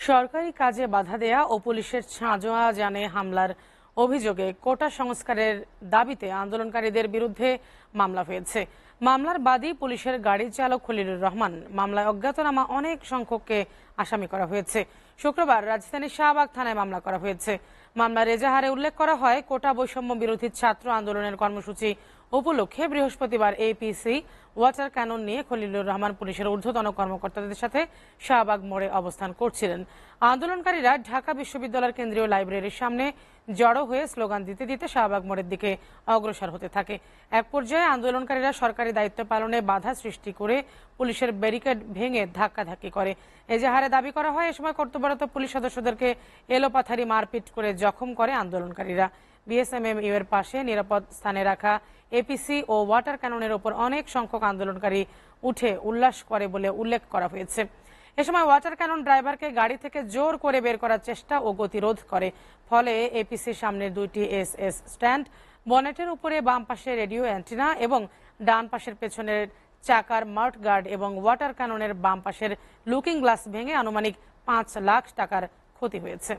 সরকারি কাজে বাধা দেয়া ও পুলিশের ছাঁচোয়া যানে হামলার অভিযোগে কোটা সংস্কারের দাবিতে আন্দোলনকারীদের বিরুদ্ধে মামলা হয়েছে। মামলার বাদী পুলিশের গাড়ি চালক খলিলুর রহমান। মামলায় অজ্ঞাতনামা অনেক সংখ্যককে আসামি করা হয়েছে। শুক্রবার রাজধানীর শাহবাগ থানায় মামলা করা হয়েছে। মামলার এজাহারে উল্লেখ করা হয়, কোটা বৈষম্য বিরোধী ছাত্র আন্দোলনের কর্মসূচি উপলক্ষে বৃহস্পতিবার এপিসি ওয়াটার ক্যানন নিয়ে খলিলুর রহমান পুলিশের ঊর্ধ্বতন কর্মকর্তাদের সাথে শাহবাগ মোড়ে অবস্থান করছিলেন। আন্দোলনকারীরা ঢাকা বিশ্ববিদ্যালয়ের কেন্দ্রীয় লাইব্রেরির সামনে জড়ো হয়ে স্লোগান দিতে দিতে শাহবাগ মোড়ের দিকে অগ্রসর হতে থাকে। এক পর্যায়ে আন্দোলনকারীরা সরকারি দায়িত্ব পালনে বাধা সৃষ্টি করে পুলিশের ব্যারিকেড ভেঙে ধাক্কাধাক্কি করে। এজাহারে দাবি করা হয়, এ সময় কর্তব্যরত পুলিশ সদস্যদেরকে এলোপাথারি মারপিট করে জখম করে আন্দোলনকারীরা। বিএসএমএমইউ এর পাশে নিরাপদ স্থানে রাখা এপিসি ও ওয়াটার ক্যাননের ওপর অনেক সংখ্যক আন্দোলনকারী উঠে উল্লাস করে বলে উল্লেখ করা হয়েছে। এ সময় ওয়াটার ক্যানন ড্রাইভারকে গাড়ি থেকে জোর করে বের করার চেষ্টা ও গতিরোধ করে। ফলে এপিসির সামনের দুইটি এসএস স্ট্যান্ড, বনেটের উপরে বাম পাশে রেডিও অ্যান্টিনা এবং ডান পাশের পেছনের চাকার মার্ট গার্ড এবং ওয়াটার ক্যাননের বাম পাশের লুকিং গ্লাস ভেঙে আনুমানিক 5 লাখ টাকার ক্ষতি হয়েছে।